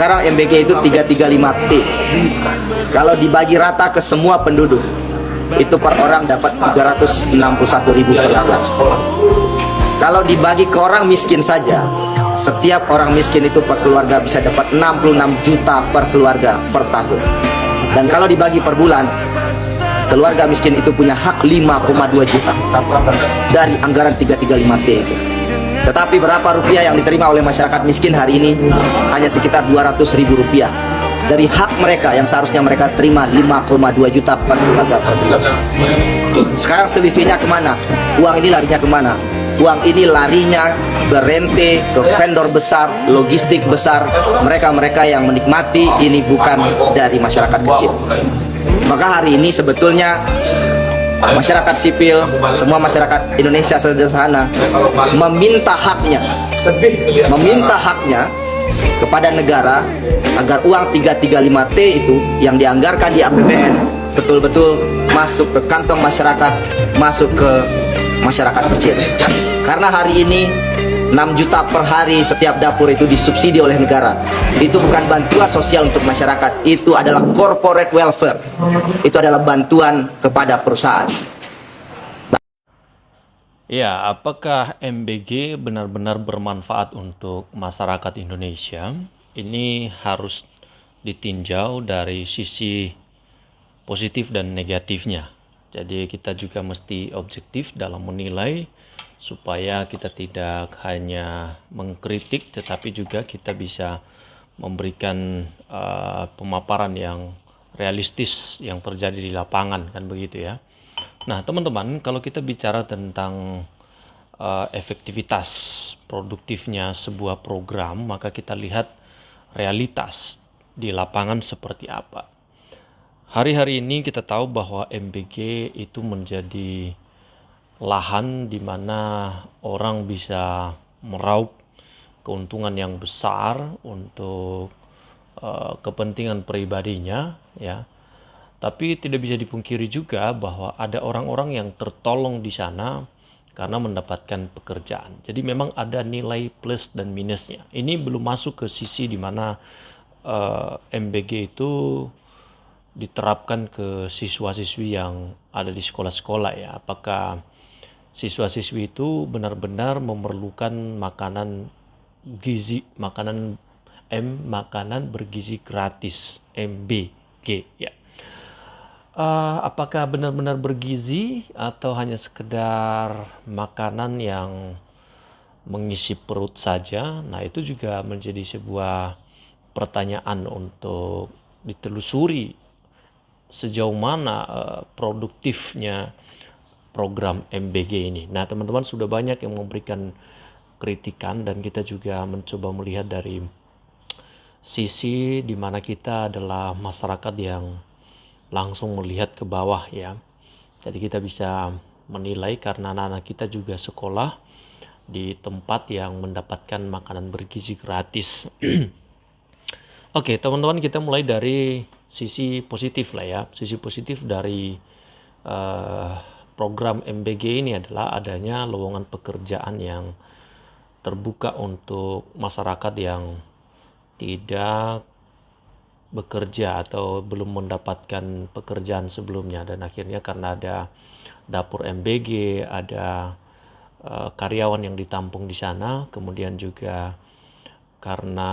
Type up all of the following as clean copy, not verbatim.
Sekarang MBG itu 335T. Kalau dibagi rata ke semua penduduk, itu per orang dapat 361.000 per bulan. Kalau dibagi ke orang miskin saja, setiap orang miskin itu per keluarga bisa dapat 66 juta per keluarga per tahun. Dan kalau dibagi per bulan, keluarga miskin itu punya hak 5,2 juta dari anggaran 335T itu. Tetapi berapa rupiah yang diterima oleh masyarakat miskin hari ini? Hanya sekitar 200.000 rupiah dari hak mereka yang seharusnya mereka terima 5,2 juta per keluarga per bulan. Sekarang selisihnya kemana? Uang ini larinya kemana? Uang ini larinya ke rente, ke vendor besar, logistik besar, mereka-mereka yang menikmati ini bukan dari masyarakat kecil. Maka hari ini sebetulnya masyarakat sipil, semua masyarakat Indonesia sederhana meminta haknya kepada negara agar uang 335T itu yang dianggarkan di APBN betul-betul masuk ke kantong masyarakat, masuk ke masyarakat kecil. Karena hari ini 6 juta per hari setiap dapur itu disubsidi oleh negara. Itu bukan bantuan sosial untuk masyarakat, itu adalah corporate welfare. Itu adalah bantuan kepada perusahaan. Ya, apakah MBG benar-benar bermanfaat untuk masyarakat Indonesia? Ini harus ditinjau dari sisi positif dan negatifnya. Jadi kita juga mesti objektif dalam menilai supaya kita tidak hanya mengkritik tetapi juga kita bisa memberikan pemaparan yang realistis yang terjadi di lapangan, kan begitu ya. Nah, teman-teman, kalau kita bicara tentang efektivitas produktifnya sebuah program, maka kita lihat realitas di lapangan seperti apa. Hari-hari ini kita tahu bahwa MBG itu menjadi lahan di mana orang bisa meraup keuntungan yang besar untuk kepentingan pribadinya, ya. Tapi tidak bisa dipungkiri juga bahwa ada orang-orang yang tertolong di sana karena mendapatkan pekerjaan. Jadi memang ada nilai plus dan minusnya. Ini belum masuk ke sisi di mana MBG itu diterapkan ke siswa-siswi yang ada di sekolah-sekolah, ya. Apakah siswa-siswi itu benar-benar memerlukan makanan gizi, makanan bergizi gratis, MBG, ya. Apakah benar-benar bergizi atau hanya sekedar makanan yang mengisi perut saja? Nah, itu juga menjadi sebuah pertanyaan untuk ditelusuri sejauh mana produktifnya program MBG ini. Nah, teman-teman sudah banyak yang memberikan kritikan dan kita juga mencoba melihat dari sisi di mana kita adalah masyarakat yang langsung melihat ke bawah, ya. Jadi kita bisa menilai karena anak-anak kita juga sekolah di tempat yang mendapatkan makanan bergizi gratis. Oke, teman-teman, kita mulai dari sisi positif lah, ya. Sisi positif dari program MBG ini adalah adanya lowongan pekerjaan yang terbuka untuk masyarakat yang tidak bekerja atau belum mendapatkan pekerjaan sebelumnya, dan akhirnya karena ada dapur MBG, ada karyawan yang ditampung di sana, kemudian juga karena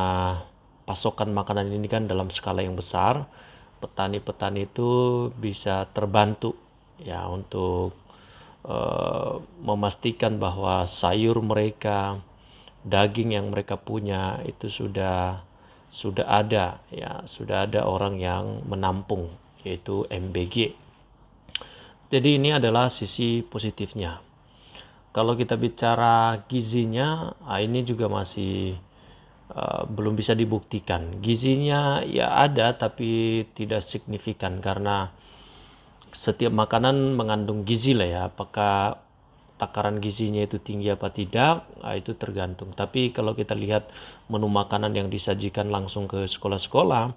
pasokan makanan ini kan dalam skala yang besar, petani-petani itu bisa terbantu, ya, untuk memastikan bahwa sayur mereka, daging yang mereka punya itu sudah ada, ya, sudah ada orang yang menampung, yaitu MBG. Jadi ini adalah sisi positifnya. Kalau kita bicara gizinya, ini juga masih belum bisa dibuktikan. Gizinya ya ada tapi tidak signifikan karena setiap makanan mengandung gizi lah, ya. Apakah takaran gizinya itu tinggi apa tidak, itu tergantung. Tapi kalau kita lihat menu makanan yang disajikan langsung ke sekolah-sekolah,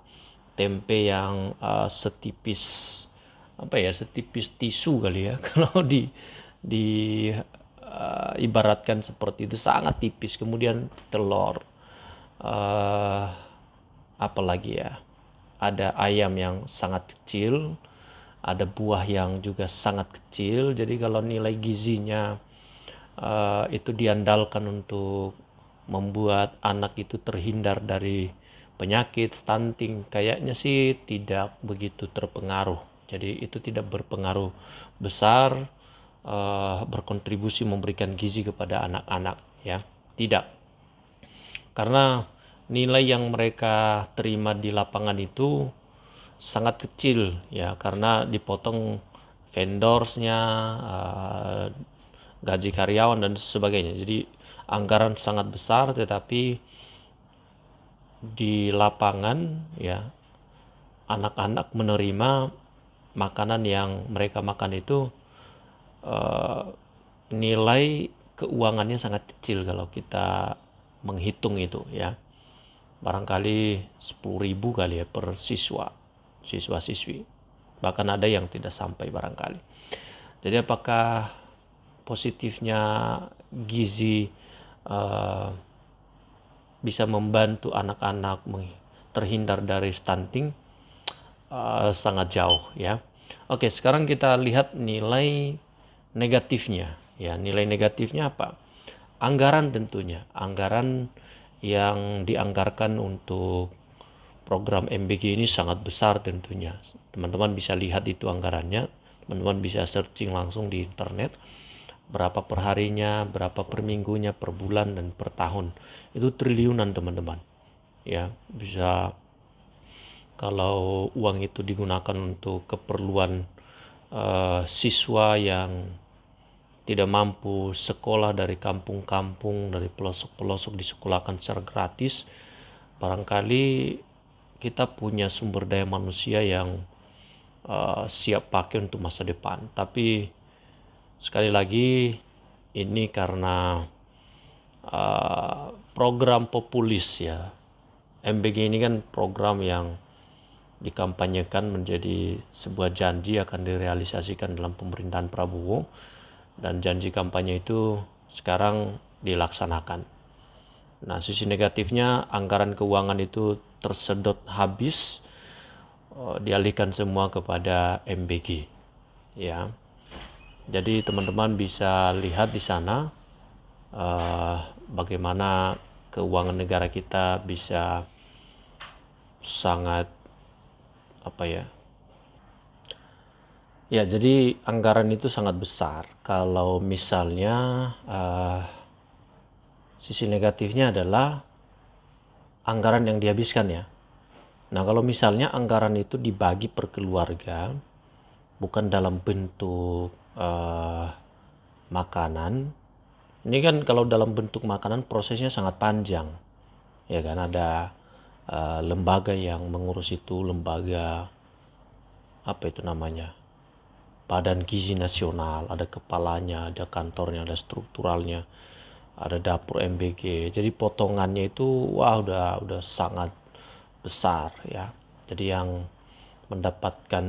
tempe yang setipis tisu kali, ya. Kalau ibaratkan seperti itu, sangat tipis. Kemudian telur, apalagi ya, ada ayam yang sangat kecil, ada buah yang juga sangat kecil. Jadi kalau nilai gizinya itu diandalkan untuk membuat anak itu terhindar dari penyakit stunting, kayaknya sih tidak begitu terpengaruh. Jadi itu tidak berpengaruh besar, berkontribusi memberikan gizi kepada anak-anak ya, tidak. Karena nilai yang mereka terima di lapangan itu sangat kecil ya, karena dipotong vendorsnya, gaji karyawan dan sebagainya. Jadi anggaran sangat besar, tetapi di lapangan ya anak-anak menerima makanan yang mereka makan itu nilai keuangannya sangat kecil kalau kita menghitung itu ya. Barangkali 10.000 kali ya per siswa-siswi. Bahkan ada yang tidak sampai barangkali. Jadi apakah positifnya gizi bisa membantu anak-anak terhindar dari stunting? Sangat jauh ya. Oke, sekarang kita lihat nilai negatifnya ya. Nilai negatifnya apa? Anggaran, tentunya anggaran yang dianggarkan untuk program MBG ini sangat besar tentunya. Teman-teman bisa lihat itu anggarannya, teman-teman bisa searching langsung di internet, berapa perharinya, berapa per minggunya, per bulan, dan per tahun. Itu triliunan teman-teman ya. Bisa, kalau uang itu digunakan untuk keperluan siswa yang tidak mampu sekolah dari kampung-kampung, dari pelosok-pelosok, disekolahkan secara gratis, barangkali kita punya sumber daya manusia yang siap pakai untuk masa depan. Tapi sekali lagi, ini karena program populis ya. MBG ini kan program yang dikampanyekan menjadi sebuah janji akan direalisasikan dalam pemerintahan Prabowo, dan janji kampanye itu sekarang dilaksanakan. Nah, sisi negatifnya anggaran keuangan itu tersedot habis, dialihkan semua kepada MBG ya. Jadi teman-teman bisa lihat di sana bagaimana keuangan negara kita bisa sangat ya, jadi anggaran itu sangat besar. Kalau misalnya sisi negatifnya adalah anggaran yang dihabiskan ya. Nah, kalau misalnya anggaran itu dibagi per keluarga, bukan dalam bentuk makanan. Ini kan kalau dalam bentuk makanan prosesnya sangat panjang, ya kan. Ada lembaga yang mengurus itu, lembaga Badan Gizi Nasional, ada kepalanya, ada kantornya, ada strukturalnya, ada dapur MBG. Jadi potongannya itu udah sangat besar ya. Jadi yang mendapatkan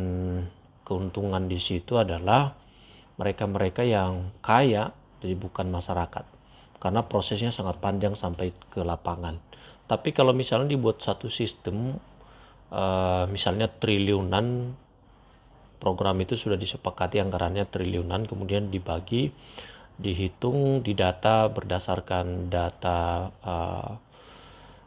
keuntungan di situ adalah mereka-mereka yang kaya, jadi bukan masyarakat. Karena prosesnya sangat panjang sampai ke lapangan. Tapi kalau misalnya dibuat satu sistem, misalnya triliunan, program itu sudah disepakati anggarannya triliunan, kemudian dibagi, dihitung, didata berdasarkan data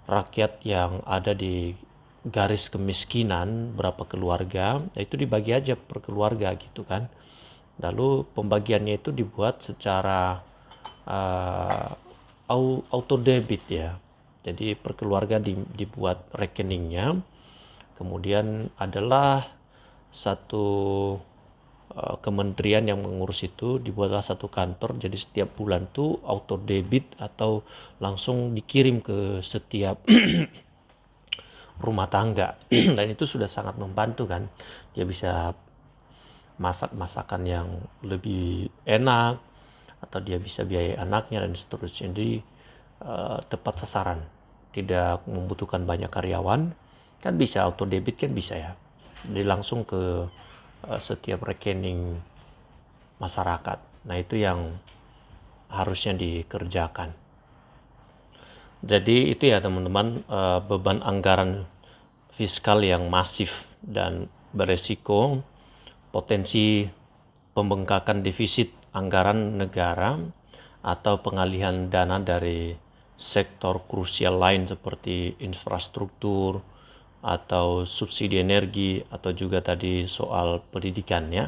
rakyat yang ada di garis kemiskinan, berapa keluarga, itu dibagi aja per keluarga gitu kan. Lalu pembagiannya itu dibuat secara auto debit ya. Jadi per keluarga dibuat rekeningnya, kemudian adalah satu kementerian yang mengurus itu, dibuatlah satu kantor. Jadi setiap bulan tuh auto debit atau langsung dikirim ke setiap rumah tangga. Dan itu sudah sangat membantu kan. Dia bisa masak masakan yang lebih enak, atau dia bisa biayai anaknya dan seterusnya. Jadi tepat sasaran, tidak membutuhkan banyak karyawan, kan bisa auto debit kan bisa ya. Jadi langsung ke setiap rekening masyarakat. Nah, itu yang harusnya dikerjakan. Jadi itu ya teman-teman, beban anggaran fiskal yang masif dan beresiko potensi pembengkakan defisit anggaran negara atau pengalihan dana dari sektor krusial lain seperti infrastruktur atau subsidi energi atau juga tadi soal pendidikan ya.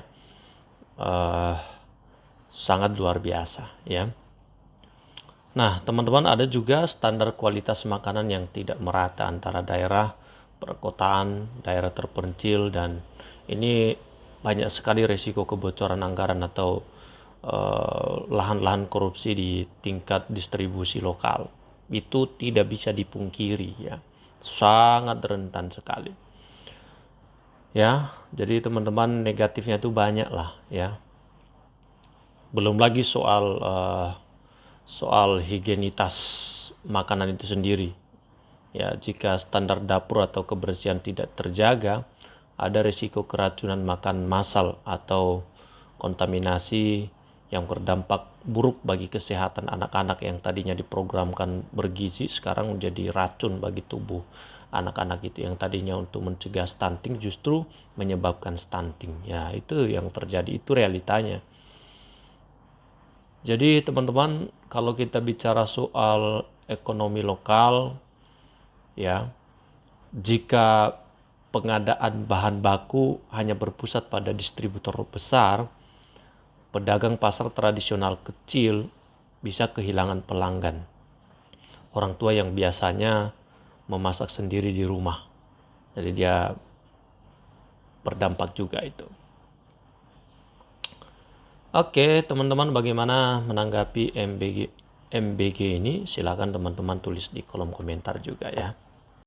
Sangat luar biasa ya. Nah, teman-teman, ada juga standar kualitas makanan yang tidak merata antara daerah perkotaan, daerah terpencil, dan ini banyak sekali resiko kebocoran anggaran atau lahan-lahan korupsi di tingkat distribusi lokal. Itu tidak bisa dipungkiri ya, sangat rentan sekali ya. Jadi teman-teman, negatifnya itu banyak lah ya. Belum lagi soal higienitas makanan itu sendiri ya. Jika standar dapur atau kebersihan tidak terjaga, ada risiko keracunan makan massal atau kontaminasi yang berdampak buruk bagi kesehatan anak-anak yang tadinya diprogramkan bergizi sekarang menjadi racun bagi tubuh anak-anak itu, yang tadinya untuk mencegah stunting justru menyebabkan stunting ya. Itu yang terjadi, itu realitanya. Jadi teman-teman, kalau kita bicara soal ekonomi lokal ya, jika pengadaan bahan baku hanya berpusat pada distributor besar, pedagang pasar tradisional kecil bisa kehilangan pelanggan. Orang tua yang biasanya memasak sendiri di rumah, jadi dia berdampak juga itu. Oke, teman-teman, bagaimana menanggapi MBG ini? Silakan teman-teman tulis di kolom komentar juga ya.